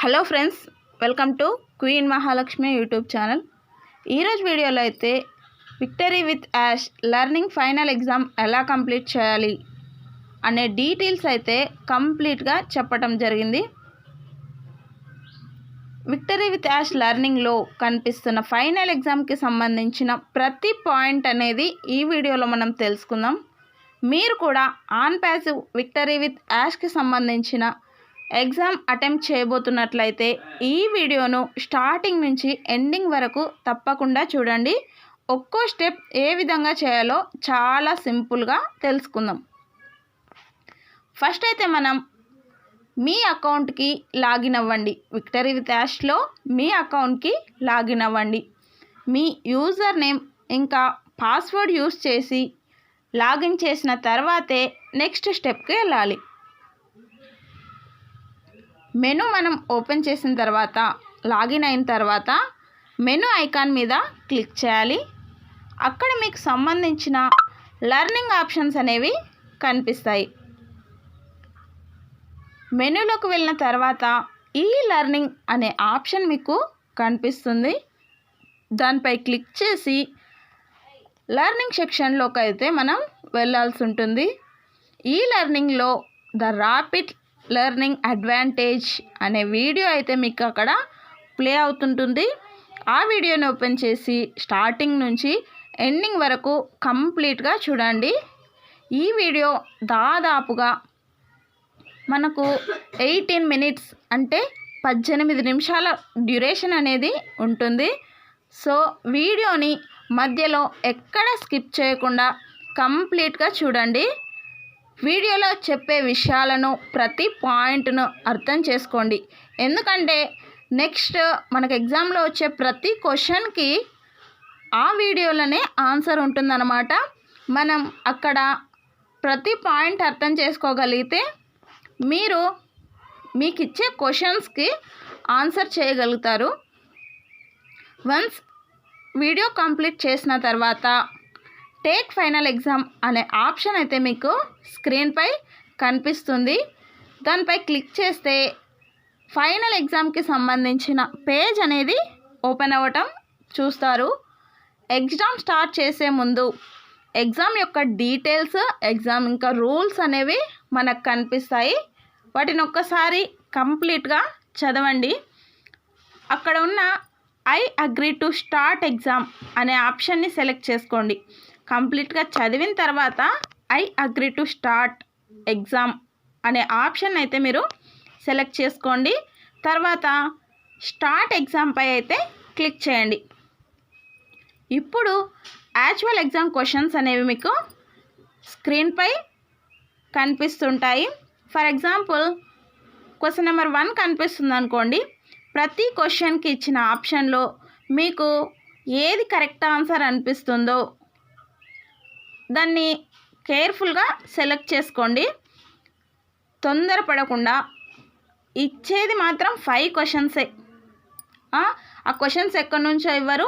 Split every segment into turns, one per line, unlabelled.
Hello friends, welcome to queen Mahalakshmi YouTube channel. ఈరోజు వీడియోలో అయితే victory with Yash learning final exam ఎలా కంప్లీట్ చేయాలి అనే డీటెయిల్స్ అయితే కంప్లీట్గా చెప్పడం జరిగింది. విక్టరీ విత్ యాష్ లెర్నింగ్లో కనిపిస్తున్న ఫైనల్ ఎగ్జామ్కి సంబంధించిన ప్రతి పాయింట్ అనేది ఈ వీడియోలో మనం తెలుసుకుందాం. మీరు కూడా on passive victory with Yaskhi సంబంధించిన ఎగ్జామ్ అటెంప్ట్ చేయబోతున్నట్లయితే ఈ వీడియోను స్టార్టింగ్ నుంచి ఎండింగ్ వరకు తప్పకుండా చూడండి. ఒక్కో స్టెప్ ఏ విధంగా చేయాలో చాలా సింపుల్గా తెలుసుకుందాం. ఫస్ట్ అయితే మనం మీ అకౌంట్కి లాగిన్ అవ్వండి. విక్టరీ విత్ యాష్లో మీ అకౌంట్కి లాగిన్ అవ్వండి. మీ యూజర్ నేమ్ ఇంకా పాస్వర్డ్ యూస్ చేసి లాగిన్ చేసిన తర్వాతే నెక్స్ట్ స్టెప్కి వెళ్ళాలి. మెనూ మనం ఓపెన్ చేసిన తర్వాత లాగిన్ అయిన తర్వాత మెనూ ఐకాన్ మీద క్లిక్ చేయాలి. అక్కడ మీకు సంబంధించిన లెర్నింగ్ ఆప్షన్స్ అనేవి కనిపిస్తాయి. మెనూలోకి వెళ్ళిన తర్వాత ఈ లెర్నింగ్ అనే ఆప్షన్ మీకు కనిపిస్తుంది. దానిపై క్లిక్ చేసి లెర్నింగ్ సెక్షన్లోకి అయితే మనం వెళ్ళాల్సి ఉంటుంది. ఈ లెర్నింగ్లో ద ర్యాపిడ్ లెర్నింగ్ అడ్వాంటేజ్ అనే వీడియో అయితే మీకు అక్కడ ప్లే అవుతుంటుంది. ఆ వీడియోని ఓపెన్ చేసి స్టార్టింగ్ నుంచి ఎండింగ్ వరకు కంప్లీట్గా చూడండి. ఈ వీడియో దాదాపుగా మనకు 18 మినిట్స్ అంటే 18 నిమిషాల డ్యూరేషన్ అనేది ఉంటుంది. సో వీడియోని మధ్యలో ఎక్కడ స్కిప్ చేయకుండా కంప్లీట్గా చూడండి. వీడియోలో చెప్పే విషయాలను ప్రతి పాయింట్ను అర్థం చేసుకోండి. ఎందుకంటే నెక్స్ట్ మనకు ఎగ్జామ్లో వచ్చే ప్రతి క్వశ్చన్కి ఆ వీడియోలోనే ఆన్సర్ ఉంటుందన్నమాట. మనం అక్కడ ప్రతి పాయింట్ అర్థం చేసుకోగలిగితే మీకు ఇచ్చే క్వశ్చన్స్కి ఆన్సర్ చేయగలుగుతారు. వన్స్ వీడియో కంప్లీట్ చేసిన తర్వాత టేక్ ఫైనల్ ఎగ్జామ్ అనే ఆప్షన్ అయితే మీకు స్క్రీన్పై కనిపిస్తుంది. దానిపై క్లిక్ చేస్తే ఫైనల్ ఎగ్జామ్కి సంబంధించిన పేజ్ అనేది ఓపెన్ అవ్వటం చూస్తారు. ఎగ్జామ్ స్టార్ట్ చేసే ముందు ఎగ్జామ్ యొక్క డీటెయిల్స్, ఎగ్జామ్ ఇంకా రూల్స్ అనేవి మనకు కనిపిస్తాయి. వాటిని ఒక్కసారి కంప్లీట్గా చదవండి. అక్కడ ఉన్న I agree to start exam అనే ఆప్షన్ని సెలెక్ట్ చేసుకోండి. కంప్లీట్గా చదివిన తర్వాత I agree to start exam అనే ఆప్షన్ అయితే మీరు సెలెక్ట్ చేసుకోండి. తర్వాత స్టార్ట్ ఎగ్జామ్పై అయితే క్లిక్ చేయండి. ఇప్పుడు యాక్చువల్ ఎగ్జామ్ క్వశ్చన్స్ అనేవి మీకు స్క్రీన్పై కనిపిస్తుంటాయి. ఫర్ ఎగ్జాంపుల్ క్వశ్చన్ నెంబర్ 1 కనిపిస్తుంది అనుకోండి. ప్రతి క్వశ్చన్కి ఇచ్చిన ఆప్షన్లో మీకు ఏది కరెక్ట్ ఆన్సర్ అనిపిస్తుందో దాన్ని కేర్ఫుల్గా సెలెక్ట్ చేసుకోండి. తొందరపడకుండా ఇచ్చేది మాత్రం 5 క్వశ్చన్సే. ఆ క్వశ్చన్స్ ఎక్కడి నుంచో ఇవ్వరు.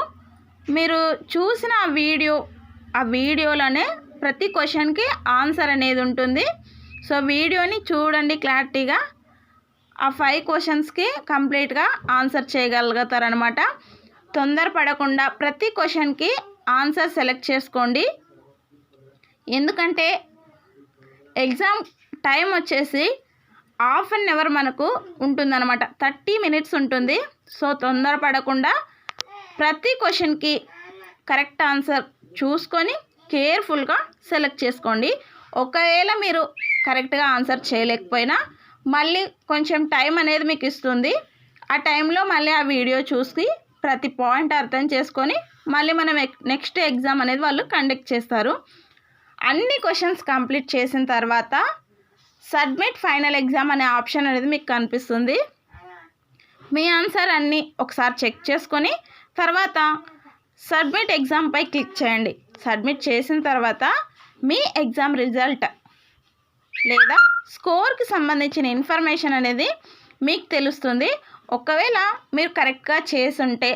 మీరు చూసిన ఆ వీడియోలోనే ప్రతి క్వశ్చన్కి ఆన్సర్ అనేది ఉంటుంది. సో వీడియోని చూడండి క్లారిటీగా. ఆ 5 క్వశ్చన్స్కి కంప్లీట్గా ఆన్సర్ చేయగలుగుతారనమాట. తొందరపడకుండా ప్రతి క్వశ్చన్కి ఆన్సర్ సెలెక్ట్ చేసుకోండి. ఎందుకంటే ఎగ్జామ్ టైం వచ్చేసి హాఫ్ అన్ అవర్ మనకు ఉంటుందన్నమాట. 30 మినిట్స్ ఉంటుంది. సో తొందరపడకుండా ప్రతి క్వశ్చన్కి కరెక్ట్ ఆన్సర్ చూసుకొని కేర్ఫుల్గా సెలెక్ట్ చేసుకోండి. ఒకవేళ మీరు కరెక్ట్గా ఆన్సర్ చేయలేకపోయినా మళ్ళీ కొంచెం టైం అనేది మీకు ఇస్తుంది. ఆ టైంలో మళ్ళీ ఆ వీడియో చూసి ప్రతి పాయింట్ అర్థం చేసుకొని మళ్ళీ మనం నెక్స్ట్ ఎగ్జామ్ అనేది వాళ్ళు కండక్ట్ చేస్తారు. అన్ని క్వశ్చన్స్ కంప్లీట్ చేసిన తర్వాత సబ్మిట్ ఫైనల్ ఎగ్జామ్ అనే ఆప్షన్ అనేది మీకు కనిపిస్తుంది. మీ ఆన్సర్ అన్నీ ఒకసారి చెక్ చేసుకొని తర్వాత సబ్మిట్ ఎగ్జామ్పై క్లిక్ చేయండి. సబ్మిట్ చేసిన తర్వాత మీ ఎగ్జామ్ రిజల్ట్ లేదా స్కోర్కి సంబంధించిన ఇన్ఫర్మేషన్ అనేది మీకు తెలుస్తుంది. ఒకవేళ మీరు కరెక్ట్గా చేసుంటే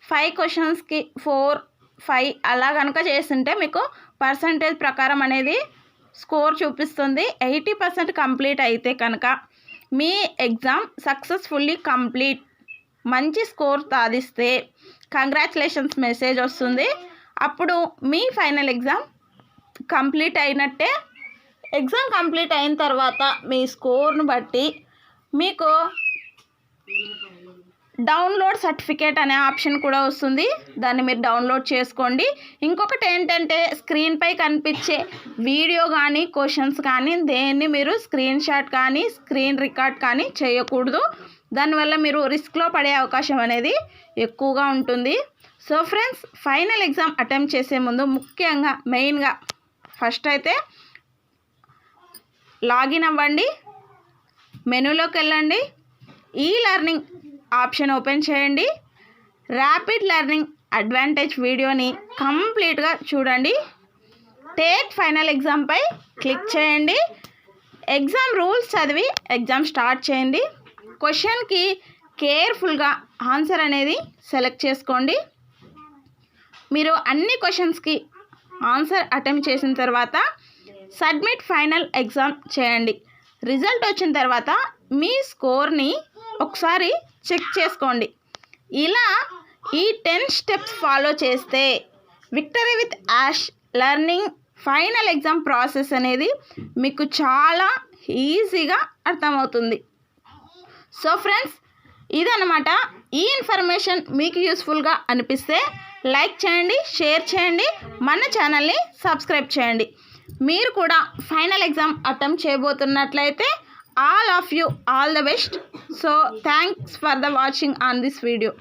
5 క్వశ్చన్స్కి 4, 5 అలా కనుక చేస్తుంటే మీకు పర్సంటేజ్ ప్రకారం అనేది స్కోర్ చూపిస్తుంది. 80% కంప్లీట్ అయితే కనుక మీ ఎగ్జామ్ సక్సెస్ఫుల్లీ కంప్లీట్, మంచి స్కోర్ సాధిస్తే కంగ్రాచులేషన్స్ మెసేజ్ వస్తుంది. అప్పుడు మీ ఫైనల్ ఎగ్జామ్ కంప్లీట్ అయినట్టే. ఎగ్జామ్ కంప్లీట్ అయిన తర్వాత మీ స్కోర్ను బట్టి మీకు డౌన్లోడ్ సర్టిఫికేట్ అనే ఆప్షన్ కూడా వస్తుంది. దాన్ని మీరు డౌన్లోడ్ చేసుకోండి. ఇంకొకటి ఏంటంటే స్క్రీన్పై కనిపించే వీడియో కానీ క్వశ్చన్స్ కానీ దేన్ని మీరు స్క్రీన్ షాట్ కానీ స్క్రీన్ రికార్డ్ కానీ చేయకూడదు. దానివల్ల మీరు రిస్క్లో పడే అవకాశం అనేది ఎక్కువగా ఉంటుంది. So friends, final exam attempt చేసే ముందు ముఖ్యంగా మెయిన్గా ఫస్ట్ అయితే లాగిన్ అవ్వండి, మెనూలోకి వెళ్ళండి, ఈ లెర్నింగ్ ఆప్షన్ ఓపెన్ చేయండి, ర్యాపిడ్ లెర్నింగ్ అడ్వాంటేజ్ వీడియోని కంప్లీట్గా చూడండి, టేక్ ఫైనల్ ఎగ్జామ్పై క్లిక్ చేయండి, ఎగ్జామ్ రూల్స్ చదివి ఎగ్జామ్ స్టార్ట్ చేయండి, క్వశ్చన్కి కేర్ఫుల్గా ఆన్సర్ అనేది సెలెక్ట్ చేసుకోండి. మీరు అన్ని క్వశ్చన్స్కి ఆన్సర్ అటెంప్ట్ చేసిన తర్వాత సబ్మిట్ ఫైనల్ ఎగ్జామ్ చేయండి. రిజల్ట్ వచ్చిన తర్వాత మీ స్కోర్ని ఒకసారి చెక్ చేసుకోండి. ఇలా ఈ 10 స్టెప్స్ ఫాలో చేస్తే victory with Yash learning final exam process అనేది మీకు చాలా ఈజీగా అర్థమవుతుంది. సో ఫ్రెండ్స్, ఇదన్నమాట. ఈ ఇన్ఫర్మేషన్ మీకు యూస్ఫుల్గా అనిపిస్తే లైక్ చేయండి, షేర్ చేయండి, మన ఛానల్ని సబ్స్క్రైబ్ చేయండి. మీరు కూడా ఫైనల్ ఎగ్జామ్ అటెంప్ట్ చేయబోతున్నట్లయితే all of you all the best. So thanks for the watching on this video.